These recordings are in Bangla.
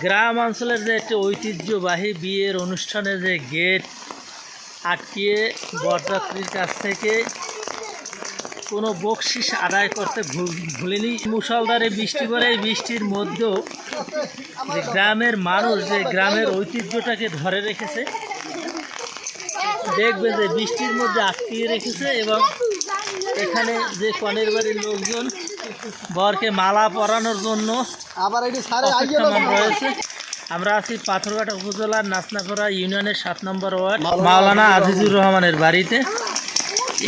গ্রাম অঞ্চলের যে একটি ঐতিহ্যবাহী বিয়ের অনুষ্ঠানে যে গেট আটকিয়ে বরযাত্রীর কাছ থেকে কোনো বকশিস আদায় করতে ভুলেনি। মুষলধারে বৃষ্টি পড়ে, এই বৃষ্টির মধ্যেও যে গ্রামের মানুষ যে গ্রামের ঐতিহ্যটাকে ধরে রেখেছে, দেখবে যে বৃষ্টির মধ্যে আটকিয়ে রেখেছে। এবং এখানে যে কনের বাড়ির লোকজন বরকে মালা পরানোর জন্য অপেক্ষমান রয়েছে। আমরা আছি পাথরঘাটা উপজেলার নাচনাপাড়া ইউনিয়নের 7 নম্বর ওয়ার্ড মাওলানা আজিজুর রহমানের বাড়িতে।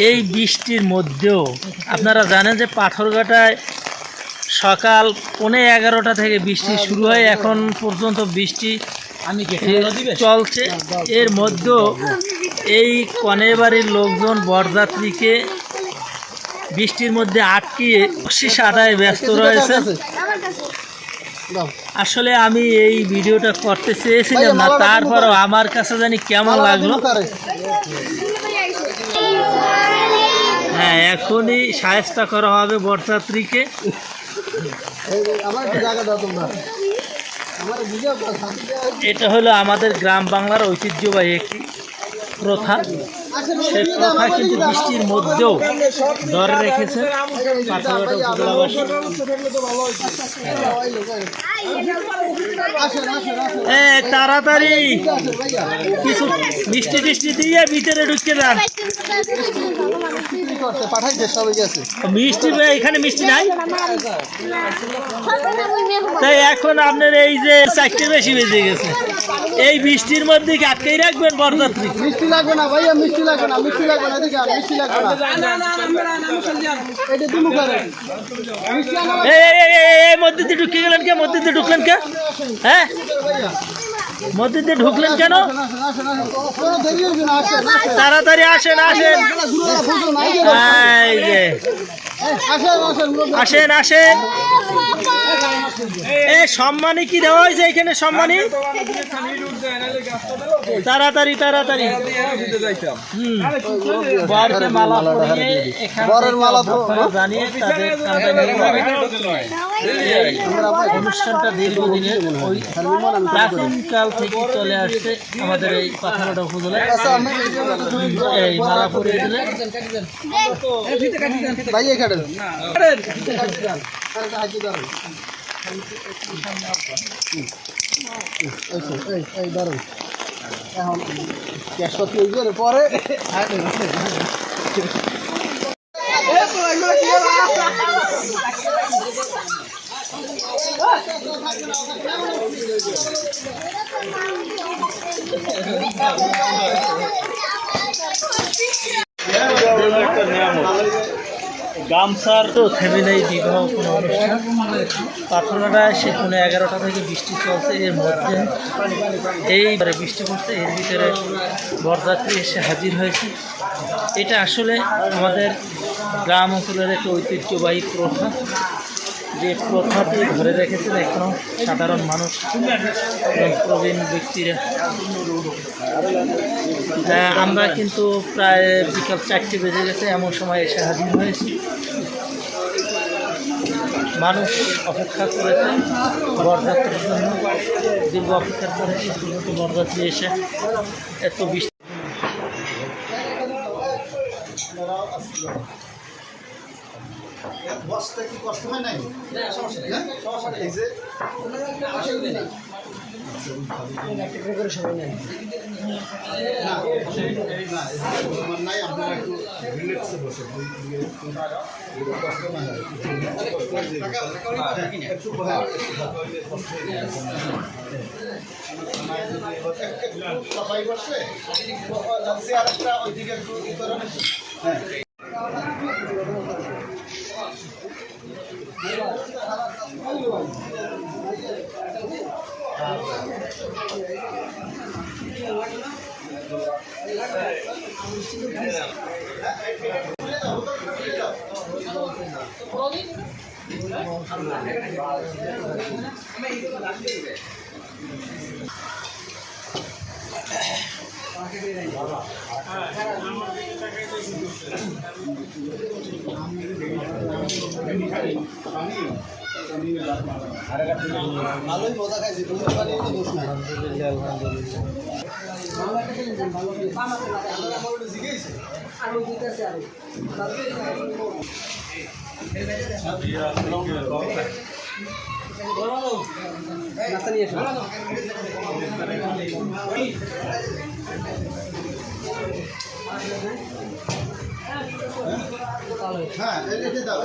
এই বৃষ্টির মধ্যেও আপনারা জানেন যে পাথরঘাটায় সকাল 11:15 থেকে বৃষ্টি শুরু হয়, এখন পর্যন্ত বৃষ্টি চলছে। এর মধ্যেও এই কনের বাড়ির লোকজন বরযাত্রীকে বৃষ্টির মধ্যে আটকিয়ে বকশিশ আদায় ব্যস্ত রয়েছে। আসলে আমি এই ভিডিওটা করতে চেয়েছিলাম না, তারপরও আমার কাছে জানি কেমন লাগলো। হ্যাঁ, এখনই সাহায্য করা হবে বরযাত্রীকে। এটা হলো আমাদের গ্রাম বাংলার ঐতিহ্যবাহী একটি প্রথা। সেই প্রথা কিন্তু বৃষ্টির মধ্যেও ধরে রেখেছে পাথরঘাটা উপজেলাবাসী। তাড়াতাড়ি কিছু মিষ্টি টিষ্টি দিয়ে ভিতরে ঢুকে যান। মিষ্টি এখানে মিষ্টি নাই, তাই এখন আপনার এই যে 4টে বেশি বেজে গেছে, এই বৃষ্টির মধ্যে কি আটকেই রাখবেন বরযাত্রী? মিষ্টি লাগবে না ভাইয়া, মিষ্টি লাগবে না, মিষ্টি লাগবে না, এদিকে মিষ্টি লাগবে না। এটা তুমি করেন এই মধ্যে দিয়ে ঢুকে গেলেন কে? মধ্যে দিয়ে ঢুকলেন কে? হ্যাঁ, মধ্যে দিয়ে ঢুকলেন কেন? তাড়াতাড়ি আসেন, আসেন, আসেন, আসেন। সম্মানী কি দেওয়া হয়েছে এখানে? সম্মানী তাড়াতাড়ি তাড়াতাড়ি বরকে মালা পরিয়ে জানিয়ে তাদের অনুষ্ঠানটা দীর্ঘদিনের ওই প্রাচীনকাল থেকে চলে আসছে আমাদের এই পাথরঘাটা উপজেলায়। এই মালা পরিয়ে দিলে এখন ক্যাশপতি পরে গামছার তো থেমে নেই বিবাহ কোনো অনুষ্ঠান। পাথরঘাটায় সে 11:30 থেকে বৃষ্টি চলছে, এর মধ্যে এইবারে বৃষ্টি পড়ছে, এর ভিতরে বরযাত্রী এসে হাজির হয়েছে। এটা আসলে আমাদের গ্রাম অঞ্চলের একটা ঐতিহ্যবাহী প্রথা, যে প্রথাটি ধরে রেখেছেন এখনও সাধারণ মানুষ, প্রবীণ ব্যক্তিরা। আমরা কিন্তু প্রায় বিকাল 4টে বেজে গেছে, এমন সময় এসে হাজির হয়েছি। মানুষ অপেক্ষা করেছে বরযাত্রীর জন্য, দীর্ঘ অপেক্ষার পরে শেষ পর্যন্ত বরযাত্রী এসে এত বৃষ্টি। বসতে কি কষ্ট হয় নাই? আপনারা একটু রিল্যাক্সে বসে সবাই বসে আরেকটা ওইদিকে একটু হ্যাঁ। পানি ভালোই মজা খাইছি, তুমি বানিয়ে তো দোষ নাই। নাস্তা নিয়ে এসো। হ্যাঁ, এটা দাও।